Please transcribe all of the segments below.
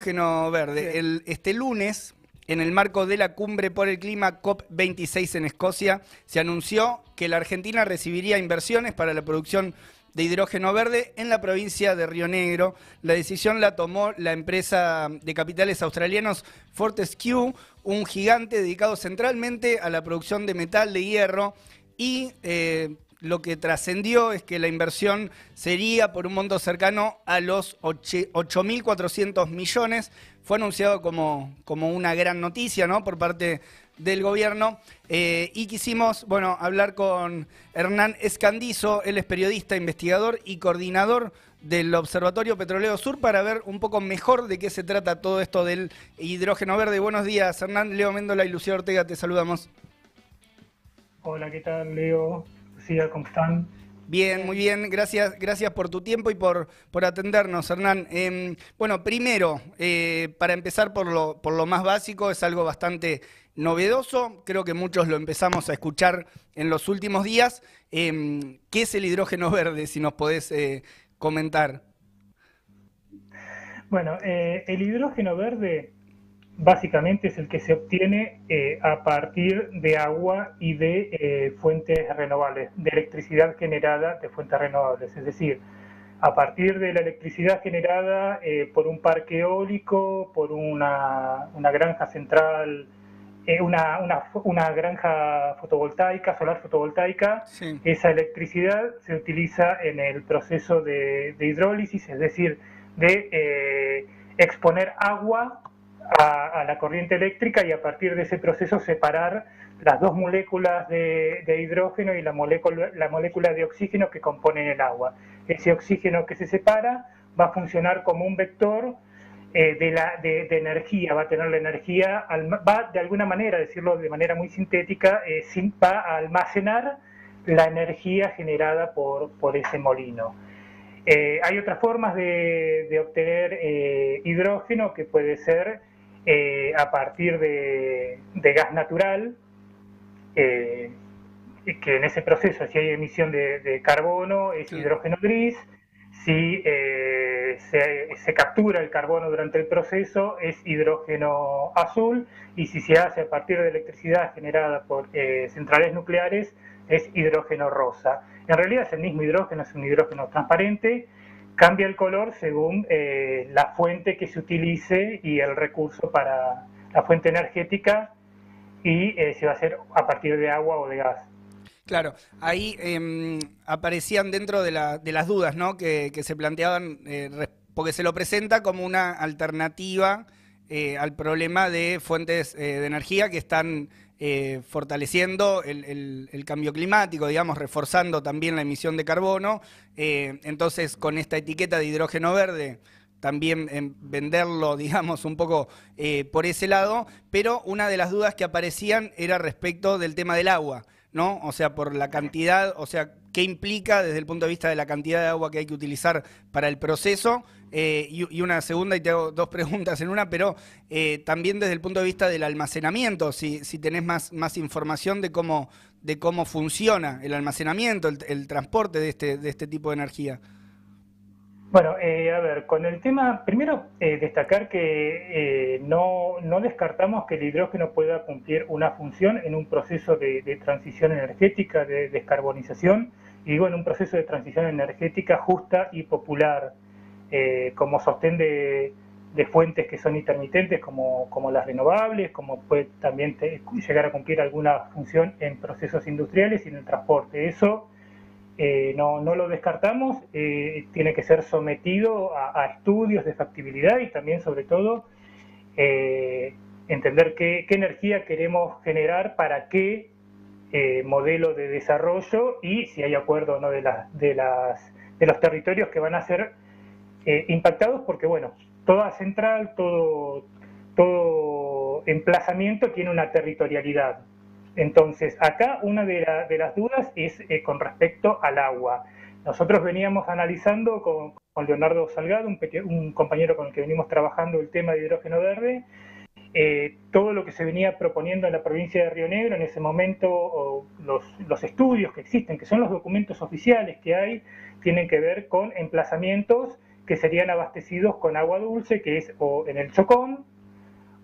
Hidrógeno verde. Este lunes, en el marco de la Cumbre por el Clima COP26 en Escocia, se anunció que la Argentina recibiría inversiones para la producción de hidrógeno verde en la provincia de Río Negro. La decisión la tomó la empresa de capitales australianos Fortescue, un gigante dedicado centralmente a la producción de metal, de hierro, y lo que trascendió es que la inversión sería por un monto cercano a los 8.400 millones. Fue anunciado como una gran noticia, ¿no?, por parte del gobierno, y quisimos, bueno, hablar con Hernán Escandizo. Él es periodista, investigador y coordinador del Observatorio Petrolero Sur, para ver un poco mejor de qué se trata todo esto del hidrógeno verde. Buenos días, Hernán. Leo Méndola y Lucía Ortega, te saludamos. Hola, ¿qué tal, Leo? Lucía, ¿cómo están? Bien, muy bien. Gracias por tu tiempo y por atendernos, Hernán. Bueno, primero, para empezar por lo más básico, es algo bastante novedoso. Creo que muchos lo empezamos a escuchar en los últimos días. ¿Qué es el hidrógeno verde? Si nos podés comentar. Bueno, el hidrógeno verde básicamente es el que se obtiene a partir de agua y de fuentes renovables, de electricidad generada de fuentes renovables. Es decir, a partir de la electricidad generada por un parque eólico, por una granja central, una granja fotovoltaica, solar fotovoltaica. Sí. Esa electricidad se utiliza en el proceso de hidrólisis, es decir, de exponer agua a la corriente eléctrica, y a partir de ese proceso separar las dos moléculas de hidrógeno y la molécula de oxígeno que componen el agua. Ese oxígeno que se separa va a funcionar como un vector de energía, va a tener la energía, va de alguna manera, decirlo de manera muy sintética, va a almacenar la energía generada por ese molino. Hay otras formas de obtener hidrógeno, que puede ser a partir de gas natural, que en ese proceso, si hay emisión de carbono, es hidrógeno gris. Si se captura el carbono durante el proceso, es hidrógeno azul. Y si se hace a partir de electricidad generada por centrales nucleares, es hidrógeno rosa. En realidad es el mismo hidrógeno, es un hidrógeno transparente. Cambia el color según la fuente que se utilice y el recurso para la fuente energética, y si va a ser a partir de agua o de gas. Claro, ahí aparecían dentro de las dudas, ¿no?, que se planteaban, porque se lo presenta como una alternativa al problema de fuentes de energía que están fortaleciendo el cambio climático, digamos, reforzando también la emisión de carbono. Entonces, con esta etiqueta de hidrógeno verde, también venderlo, digamos, un poco por ese lado. Pero una de las dudas que aparecían era respecto del tema del agua, ¿no? O sea, por la cantidad, o sea, ¿qué implica desde el punto de vista de la cantidad de agua que hay que utilizar para el proceso? Y una segunda, y te hago dos preguntas en una, pero también desde el punto de vista del almacenamiento, si tenés más información de cómo funciona el almacenamiento, el transporte de este tipo de energía. Bueno, a ver, con el tema, primero destacar que no descartamos que el hidrógeno pueda cumplir una función en un proceso de transición energética, de descarbonización, y digo, en un proceso de transición energética justa y popular, como sostén de fuentes que son intermitentes, como las renovables, como puede también llegar a cumplir alguna función en procesos industriales y en el transporte. Eso no lo descartamos. Tiene que ser sometido a estudios de factibilidad, y también, sobre todo, entender qué energía queremos generar para qué modelo de desarrollo, y si hay acuerdo o no de los territorios que van a ser impactados, porque, bueno, toda central, todo emplazamiento tiene una territorialidad. Entonces, acá una de las dudas es con respecto al agua. Nosotros veníamos analizando con Leonardo Salgado, un compañero con el que venimos trabajando el tema de hidrógeno verde, todo lo que se venía proponiendo en la provincia de Río Negro en ese momento. Los estudios que existen, que son los documentos oficiales que hay, tienen que ver con emplazamientos que serían abastecidos con agua dulce, que es o en el Chocón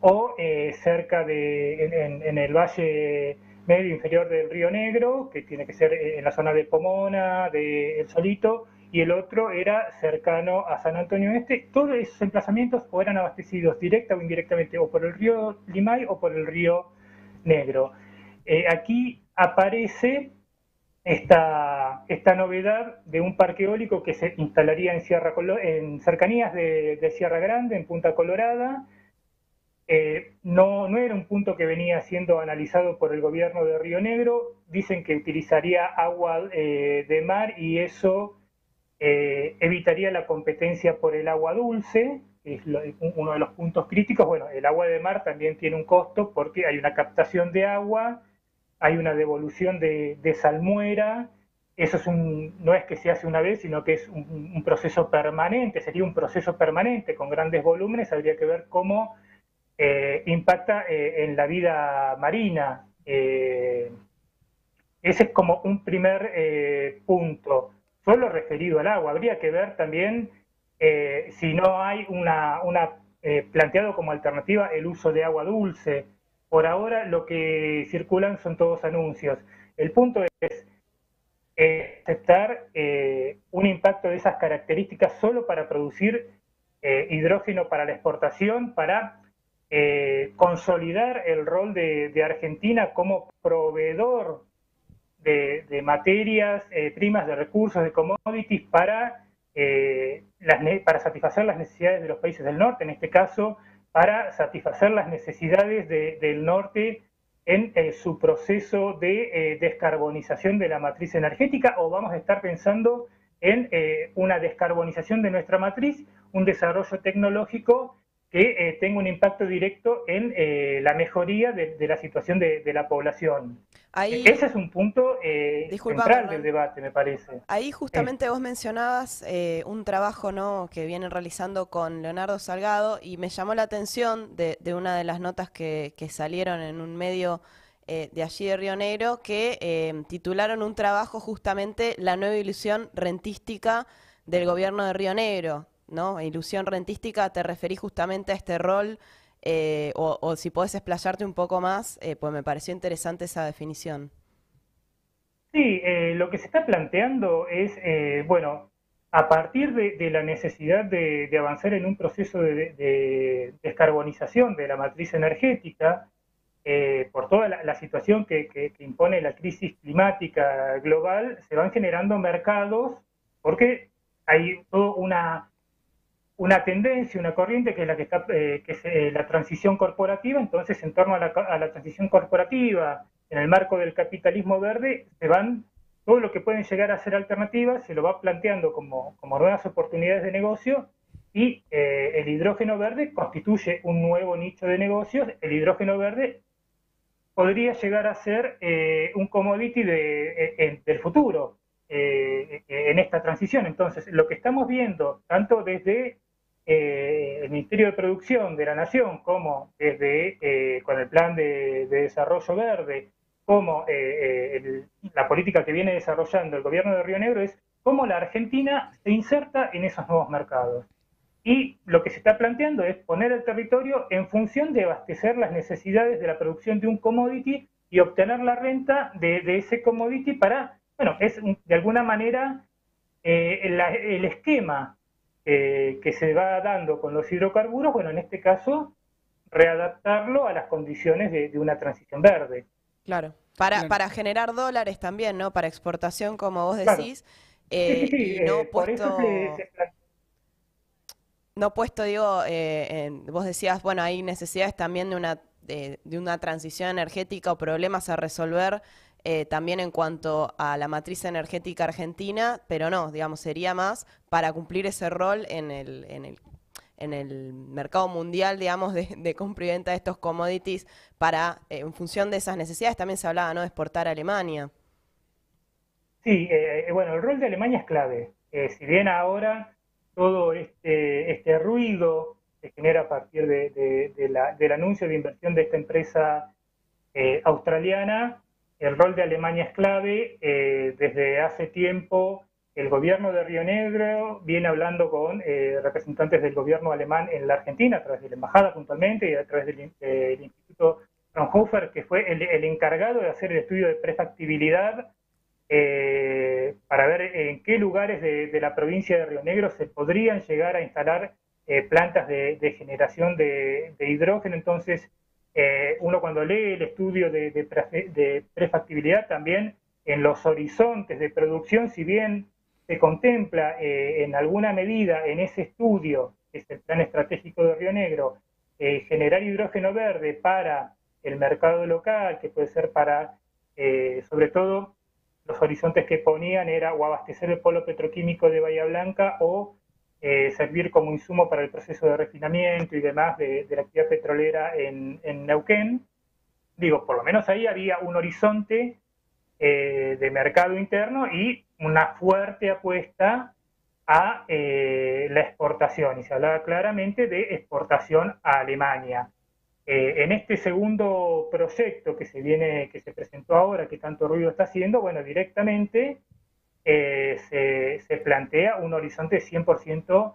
o cerca en el valle medio inferior del Río Negro, que tiene que ser en la zona de Pomona, de El Solito, y el otro era cercano a San Antonio Este. Todos esos emplazamientos o eran abastecidos directa o indirectamente o por el río Limay o por el río Negro. Aquí aparece esta novedad de un parque eólico que se instalaría en cercanías de Sierra Grande, en Punta Colorada. No era un punto que venía siendo analizado por el gobierno de Río Negro. Dicen que utilizaría agua de mar y eso evitaría la competencia por el agua dulce, que es uno de los puntos críticos. Bueno, el agua de mar también tiene un costo porque hay una captación de agua, hay una devolución de salmuera. Eso no es que se hace una vez, sino que es un proceso permanente, sería un proceso permanente con grandes volúmenes. Habría que ver cómo impacta en la vida marina. Ese es como un primer punto, solo referido al agua. Habría que ver también si no hay planteado como alternativa el uso de agua dulce. Por ahora lo que circulan son todos anuncios. El punto es aceptar un impacto de esas características solo para producir hidrógeno para la exportación, para consolidar el rol de Argentina como proveedor de materias primas, de recursos, de commodities para satisfacer las necesidades de los países del norte, en este caso para satisfacer las necesidades del norte en su proceso de descarbonización de la matriz energética, o vamos a estar pensando en una descarbonización de nuestra matriz, un desarrollo tecnológico que tenga un impacto directo en la mejoría de la situación de la población. Ahí, Ese es un punto disculpame, central del Hernán. debate, me parece. Ahí justamente vos mencionabas un trabajo, ¿no?, que vienen realizando con Leonardo Salgado, y me llamó la atención de una de las notas que salieron en un medio de allí de Río Negro, que titularon un trabajo justamente La nueva ilusión rentística del gobierno de Río Negro, ¿no? Ilusión rentística, te referís justamente a este rol, o si podés explayarte un poco más, pues me pareció interesante esa definición. Sí, lo que se está planteando es, bueno, a partir de la necesidad de avanzar en un proceso de descarbonización de la matriz energética, por toda la situación que impone la crisis climática global, se van generando mercados porque hay toda una tendencia, una corriente que es la que está, que es la transición corporativa. Entonces, en torno a la transición corporativa, en el marco del capitalismo verde, todo lo que pueden llegar a ser alternativas, se lo va planteando como nuevas oportunidades de negocio, y el hidrógeno verde constituye un nuevo nicho de negocios. El hidrógeno verde podría llegar a ser un commodity del futuro en esta transición. Entonces, lo que estamos viendo, tanto desde el Ministerio de Producción de la Nación, como desde con el Plan de Desarrollo Verde, como la política que viene desarrollando el gobierno de Río Negro, es cómo la Argentina se inserta en esos nuevos mercados. Y lo que se está planteando es poner el territorio en función de abastecer las necesidades de la producción de un commodity y obtener la renta de ese commodity para, bueno, es de alguna manera el esquema que se va dando con los hidrocarburos, bueno, en este caso, readaptarlo a las condiciones de una transición verde. Claro, Claro. para generar dólares también, ¿no? Para exportación, como vos Claro. decís, Sí, y no por eso puesto, se plantea. no puesto, digo, vos decías, bueno, hay necesidades también de una transición energética o problemas a resolver también en cuanto a la matriz energética argentina, pero no, digamos, sería más para cumplir ese rol en el mercado mundial, digamos, de compra y venta de estos commodities para, en función de esas necesidades, también se hablaba, ¿no?, de exportar a Alemania. Sí, bueno, el rol de Alemania es clave. Si bien ahora todo este ruido se genera a partir del anuncio de inversión de esta empresa australiana, el rol de Alemania es clave. Desde hace tiempo el gobierno de Río Negro viene hablando con representantes del gobierno alemán en la Argentina, a través de la embajada puntualmente y a través del Instituto Fraunhofer, que fue el encargado de hacer el estudio de prefactibilidad para ver en qué lugares de la provincia de Río Negro se podrían llegar a instalar plantas de generación de hidrógeno. Entonces, uno cuando lee el estudio de prefactibilidad también en los horizontes de producción, si bien se contempla en alguna medida en ese estudio, que es el Plan Estratégico de Río Negro, generar hidrógeno verde para el mercado local, que puede ser para, sobre todo, los horizontes que ponían era o abastecer el polo petroquímico de Bahía Blanca o servir como insumo para el proceso de refinamiento y demás de la actividad petrolera en Neuquén. Digo, por lo menos ahí había un horizonte de mercado interno y una fuerte apuesta a la exportación, y se hablaba claramente de exportación a Alemania. En este segundo proyecto que se presentó ahora, que tanto ruido está haciendo, bueno, directamente se plantea un horizonte 100%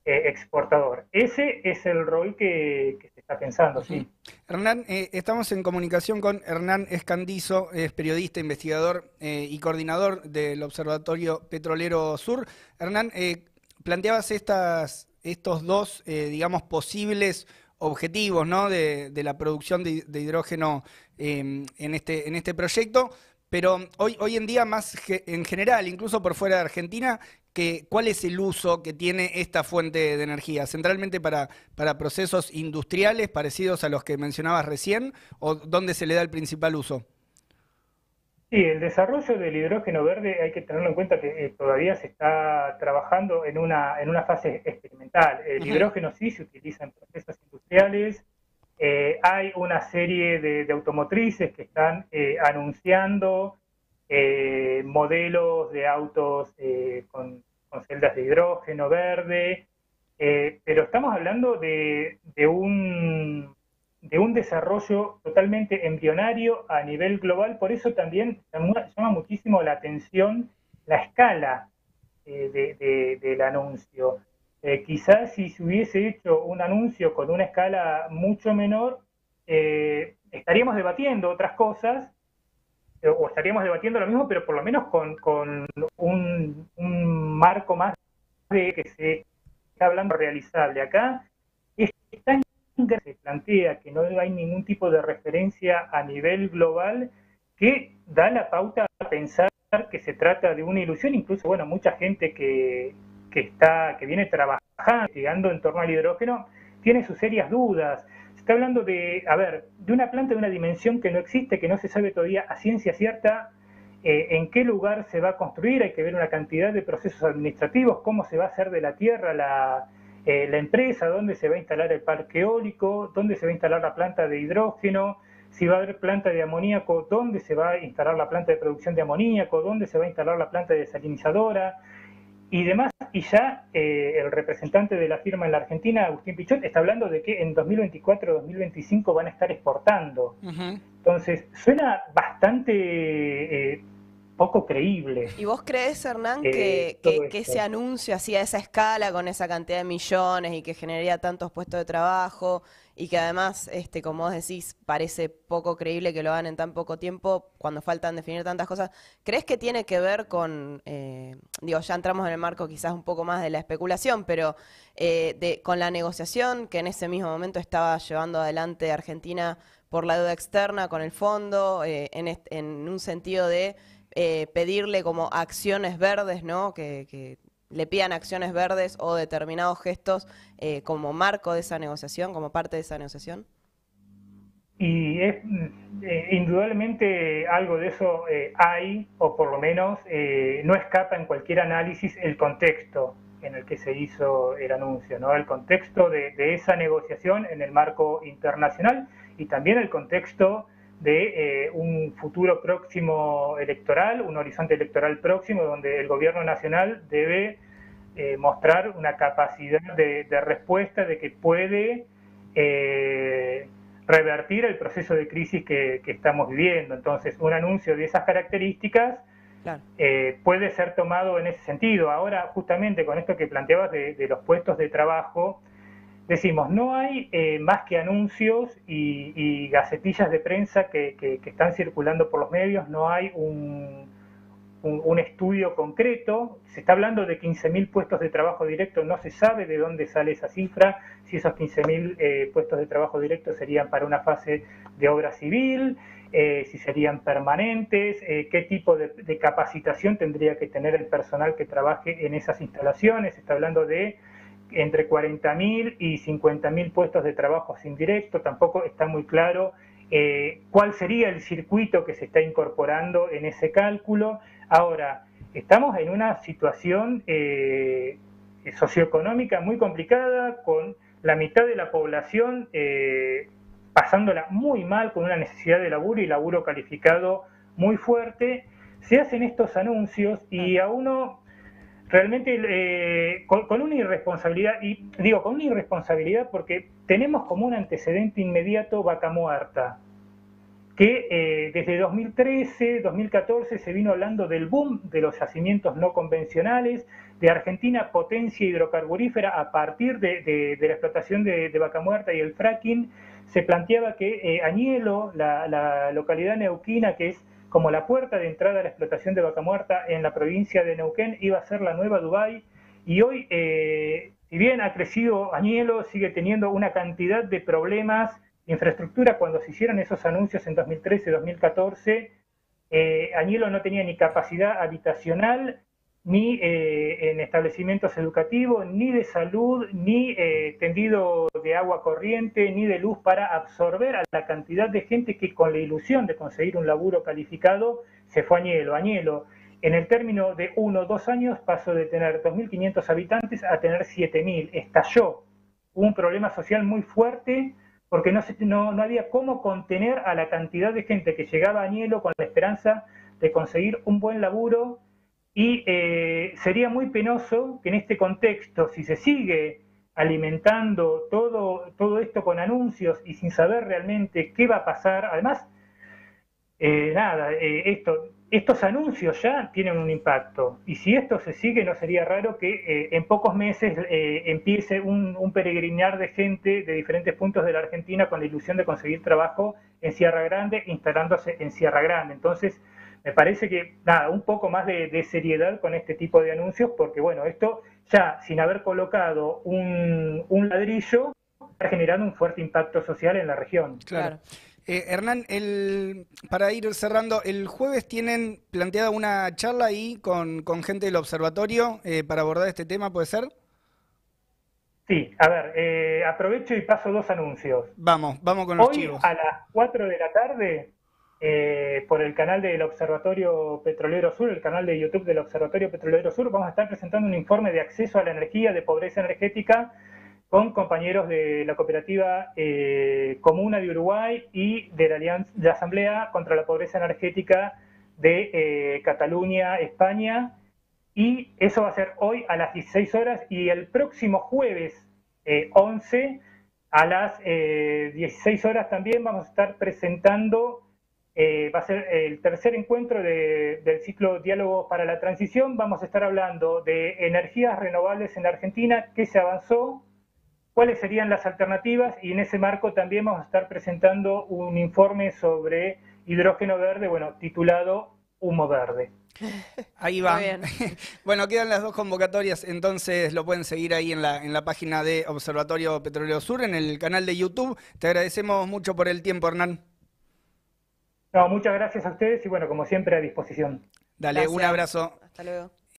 exportador. Ese es el rol que se está pensando, sí. Hernán, estamos en comunicación con Hernán Escandizo, es periodista, investigador y coordinador del Observatorio Petrolero Sur. Hernán, planteabas estos dos, digamos, posibles objetivos, ¿no?, de la producción de hidrógeno en este proyecto, pero hoy en día, más en general, incluso por fuera de Argentina, ¿cuál es el uso que tiene esta fuente de energía? ¿Centralmente para procesos industriales parecidos a los que mencionabas recién, o dónde se le da el principal uso? Sí, el desarrollo del hidrógeno verde hay que tenerlo en cuenta que todavía se está trabajando en una fase experimental. El hidrógeno sí se utiliza en procesos industriales. Hay una serie de automotrices que están anunciando modelos de autos con celdas de hidrógeno verde, pero estamos hablando de un desarrollo totalmente embrionario a nivel global. Por eso también llama muchísimo la atención la escala del anuncio. Quizás si se hubiese hecho un anuncio con una escala mucho menor, estaríamos debatiendo otras cosas, o estaríamos debatiendo lo mismo, pero por lo menos con un marco más de que se está hablando realizable. Acá es tan que se plantea que no hay ningún tipo de referencia a nivel global que da la pauta a pensar que se trata de una ilusión. Incluso, bueno, mucha gente que viene trabajando, investigando en torno al hidrógeno, tiene sus serias dudas. Se está hablando de una planta de una dimensión que no existe, que no se sabe todavía a ciencia cierta en qué lugar se va a construir. Hay que ver una cantidad de procesos administrativos, cómo se va a hacer de la tierra la empresa, dónde se va a instalar el parque eólico, dónde se va a instalar la planta de hidrógeno, si va a haber planta de amoníaco, dónde se va a instalar la planta de producción de amoníaco, dónde se va a instalar la planta desalinizadora y demás. Y ya el representante de la firma en la Argentina, Agustín Pichot, está hablando de que en 2024-2025 van a estar exportando. Entonces, suena bastante poco creíble. ¿Y vos crees, Hernán, que ese anuncio así a esa escala, con esa cantidad de millones y que generaría tantos puestos de trabajo y que además, como vos decís, parece poco creíble que lo hagan en tan poco tiempo cuando faltan definir tantas cosas? ¿Crees que tiene que ver con, ya entramos en el marco quizás un poco más de la especulación, pero con la negociación que en ese mismo momento estaba llevando adelante Argentina por la deuda externa con el fondo, en un sentido de pedirle como acciones verdes, ¿no? Que le pidan acciones verdes o determinados gestos como marco de esa negociación, como parte de esa negociación? Y es indudablemente algo de eso hay, o por lo menos no escapa en cualquier análisis el contexto en el que se hizo el anuncio, ¿no? El contexto de esa negociación en el marco internacional y también el contexto de un futuro próximo electoral, un horizonte electoral próximo donde el gobierno nacional debe mostrar una capacidad de respuesta, de que puede revertir el proceso de crisis que estamos viviendo. Entonces, un anuncio de esas características Claro. puede ser tomado en ese sentido. Ahora, justamente con esto que planteabas de los puestos de trabajo, decimos, no hay más que anuncios y gacetillas de prensa que están circulando por los medios, no hay un estudio concreto. Se está hablando de 15.000 puestos de trabajo directo, no se sabe de dónde sale esa cifra, si esos 15.000 puestos de trabajo directo serían para una fase de obra civil, si serían permanentes, qué tipo de capacitación tendría que tener el personal que trabaje en esas instalaciones. Se está hablando de entre 40.000 y 50.000 puestos de trabajo indirectos, tampoco está muy claro cuál sería el circuito que se está incorporando en ese cálculo. Ahora, estamos en una situación socioeconómica muy complicada, con la mitad de la población pasándola muy mal, con una necesidad de laburo y laburo calificado muy fuerte. Se hacen estos anuncios y a uno realmente con una irresponsabilidad, y digo con una irresponsabilidad porque tenemos como un antecedente inmediato Vaca Muerta, que desde 2013, 2014 se vino hablando del boom de los yacimientos no convencionales, de Argentina potencia hidrocarburífera a partir de la explotación de Vaca Muerta y el fracking. Se planteaba que Añelo, la localidad neuquina, que es como la puerta de entrada a la explotación de Vaca Muerta en la provincia de Neuquén, iba a ser la nueva Dubái, y hoy, si bien ha crecido Añelo, sigue teniendo una cantidad de problemas de infraestructura. Cuando se hicieron esos anuncios en 2013, 2014, Añelo no tenía ni capacidad habitacional, ni en establecimientos educativos, ni de salud, ni tendido de agua corriente, ni de luz para absorber a la cantidad de gente que, con la ilusión de conseguir un laburo calificado, se fue a Añelo. Añelo, en el término de 1 o 2 años, pasó de tener 2.500 habitantes a tener 7.000. Estalló. Hubo un problema social muy fuerte porque no había cómo contener a la cantidad de gente que llegaba a Añelo con la esperanza de conseguir un buen laburo. Y sería muy penoso que en este contexto, si se sigue alimentando todo esto con anuncios y sin saber realmente qué va a pasar, además, estos anuncios ya tienen un impacto, y si esto se sigue, no sería raro que en pocos meses empiece un peregrinar de gente de diferentes puntos de la Argentina con la ilusión de conseguir trabajo en Sierra Grande, instalándose en Sierra Grande. Entonces, me parece que, un poco más de seriedad con este tipo de anuncios, porque bueno, esto ya sin haber colocado un ladrillo, está generando un fuerte impacto social en la región. Claro. Hernán, para ir cerrando, el jueves tienen planteada una charla ahí con gente del observatorio para abordar este tema, ¿puede ser? Sí, a ver, aprovecho y paso 2 anuncios. Vamos con los chivos. Hoy a las 4 de la tarde, por el canal del Observatorio Petrolero Sur, el canal de YouTube del Observatorio Petrolero Sur, vamos a estar presentando un informe de acceso a la energía, de pobreza energética, con compañeros de la cooperativa Comuna de Uruguay y de la Asamblea contra la Pobreza Energética de Cataluña, España. Y eso va a ser hoy a las 16 horas, y el próximo jueves 11 a las 16 horas también vamos a estar presentando, va a ser el tercer encuentro del ciclo Diálogo para la Transición. Vamos a estar hablando de energías renovables en la Argentina, qué se avanzó, cuáles serían las alternativas, y en ese marco también vamos a estar presentando un informe sobre hidrógeno verde, titulado Humo Verde. Ahí va. Bueno, quedan las 2 convocatorias, entonces lo pueden seguir ahí en la página de Observatorio Petrolero Sur, en el canal de YouTube. Te agradecemos mucho por el tiempo, Hernán. No, muchas gracias a ustedes y como siempre, a disposición. Dale, gracias. Un abrazo. Hasta luego.